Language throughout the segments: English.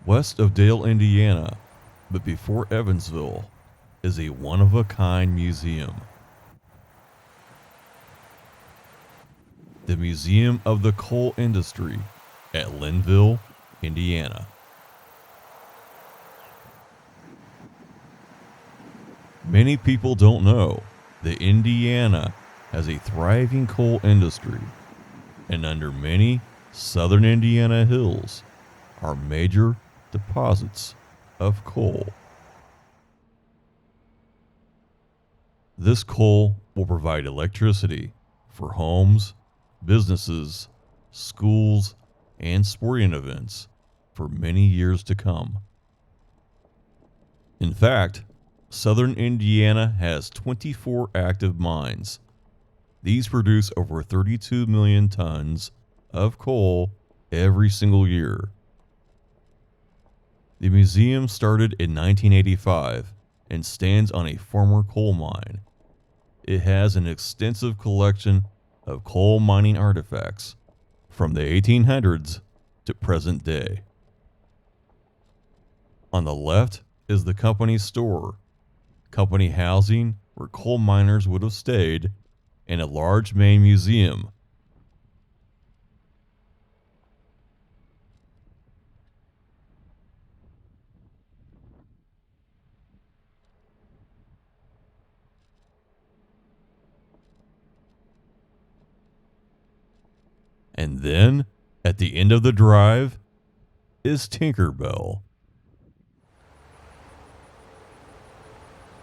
West of Dale, Indiana, but before Evansville, is a one-of-a-kind museum. The Museum of the Coal Industry at Lynnville, Indiana. Many people don't know that Indiana has a thriving coal industry, and under many southern Indiana hills are major deposits of coal. This coal will provide electricity for homes, businesses, schools, and sporting events for many years to come. In fact, southern Indiana has 24 active mines. These produce over 32 million tons of coal every single year. The museum started in 1985 and stands on a former coal mine. It has an extensive collection of coal mining artifacts from the 1800s to present day. On the left is the company store, company housing where coal miners would have stayed, and a large main museum. And then, at the end of the drive, is Tinkerbell.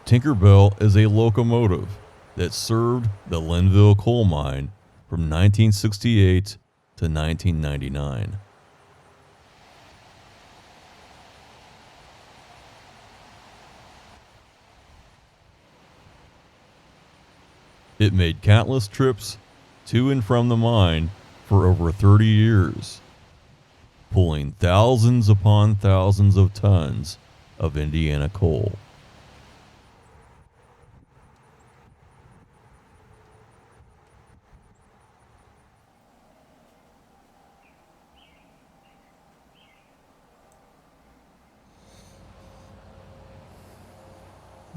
Tinkerbell is a locomotive that served the Lynnville coal mine from 1968 to 1999. It made countless trips to and from the mine for over 30 years, pulling thousands upon thousands of tons of Indiana coal.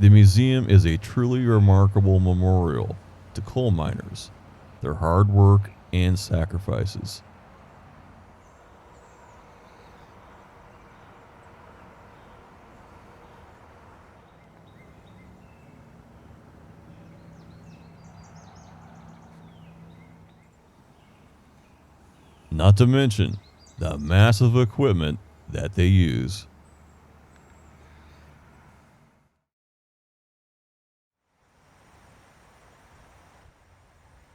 The museum is a truly remarkable memorial to coal miners, their hard work and sacrifices. Not to mention the massive equipment that they use.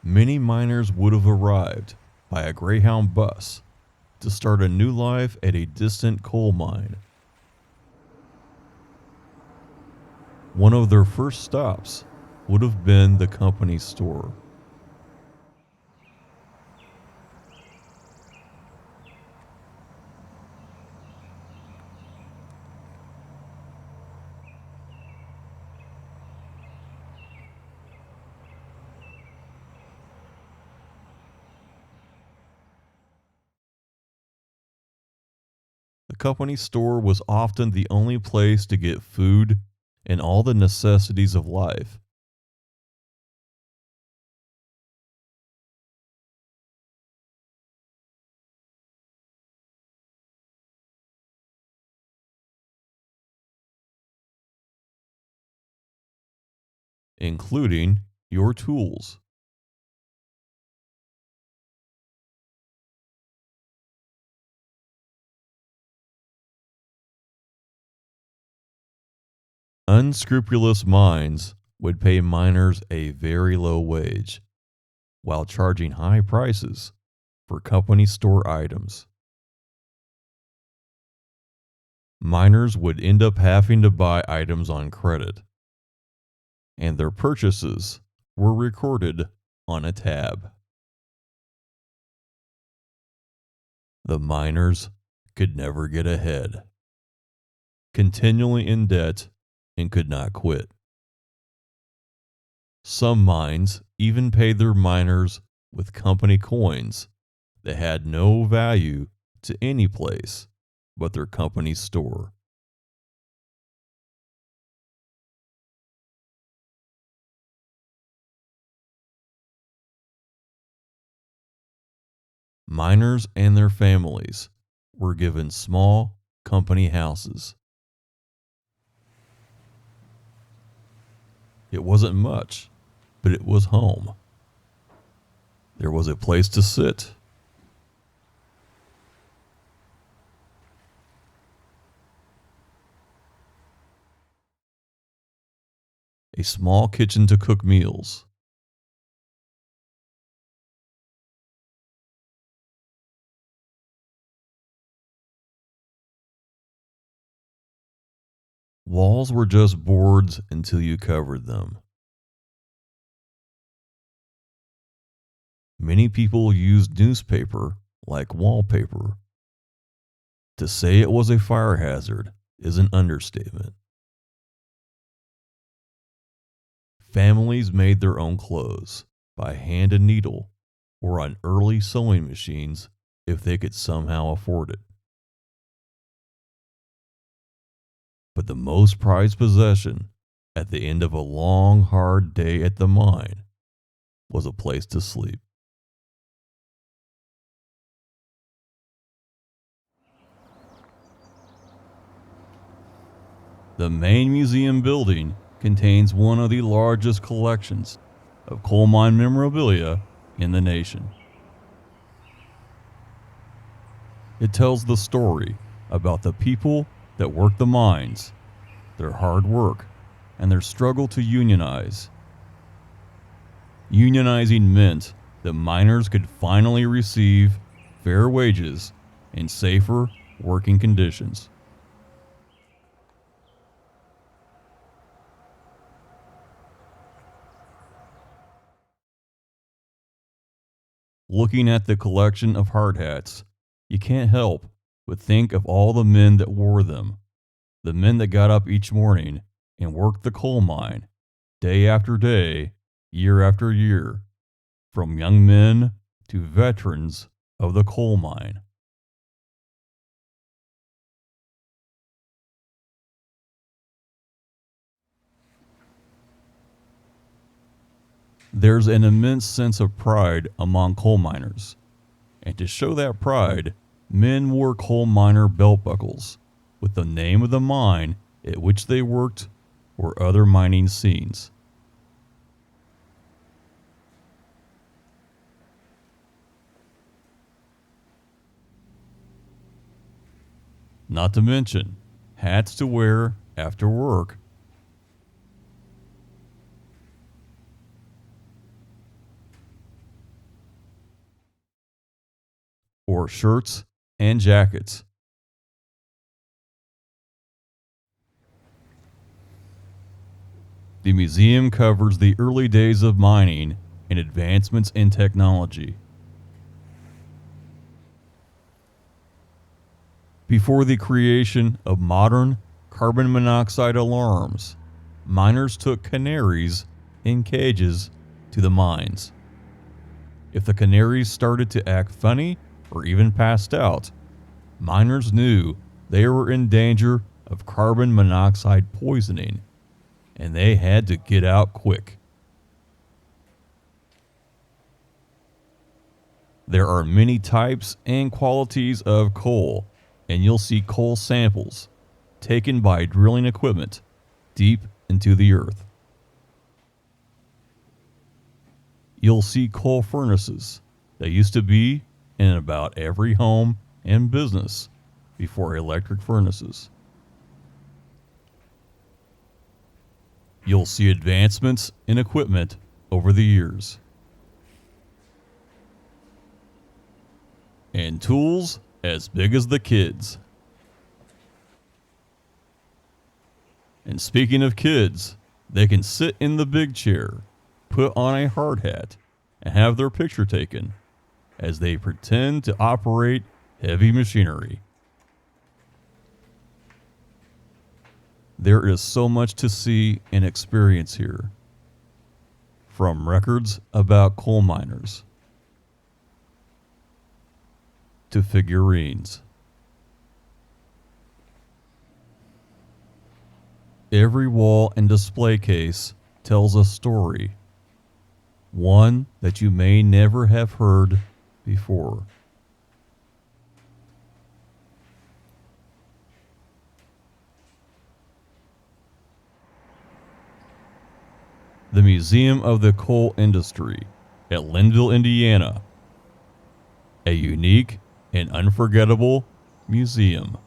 Many miners would have arrived by a Greyhound bus to start a new life at a distant coal mine. One of their first stops would have been the company store. The company store was often the only place to get food and all the necessities of life. Including your tools. Unscrupulous mines would pay miners a very low wage, while charging high prices for company store items. Miners would end up having to buy items on credit, and their purchases were recorded on a tab. The miners could never get ahead, continually in debt, and could not quit. Some mines even paid their miners with company coins that had no value to any place but their company's store. Miners and their families were given small company houses. It wasn't much, but it was home. There was a place to sit. A small kitchen to cook meals. Walls were just boards until you covered them. Many people used newspaper like wallpaper. To say it was a fire hazard is an understatement. Families made their own clothes by hand and needle or on early sewing machines if they could somehow afford it. But the most prized possession at the end of a long, hard day at the mine was a place to sleep. The main museum building contains one of the largest collections of coal mine memorabilia in the nation. It tells the story about the people that worked the mines, their hard work, and their struggle to unionize. Unionizing meant that miners could finally receive fair wages and safer working conditions. Looking at the collection of hard hats, you can't help but think of all the men that wore them, the men that got up each morning and worked the coal mine, day after day, year after year, from young men to veterans of the coal mine. There's an immense sense of pride among coal miners, and to show that pride, men wore coal miner belt buckles with the name of the mine at which they worked or other mining scenes. Not to mention hats to wear after work. Or shirts and jackets. The museum covers the early days of mining and advancements in technology. Before the creation of modern carbon monoxide alarms, miners took canaries in cages to the mines. If the canaries started to act funny or even passed out, miners knew they were in danger of carbon monoxide poisoning, and they had to get out quick. There are many types and qualities of coal, and you'll see coal samples taken by drilling equipment deep into the earth. You'll see coal furnaces that used to be in about every home and business before electric furnaces. You'll see advancements in equipment over the years. And tools as big as the kids. And speaking of kids, they can sit in the big chair, put on a hard hat, and have their picture taken as they pretend to operate heavy machinery. There is so much to see and experience here, from records about coal miners to figurines. Every wall and display case tells a story, one that you may never have heard before. The Museum of the Coal Industry at Lynnville, Indiana. A unique and unforgettable museum.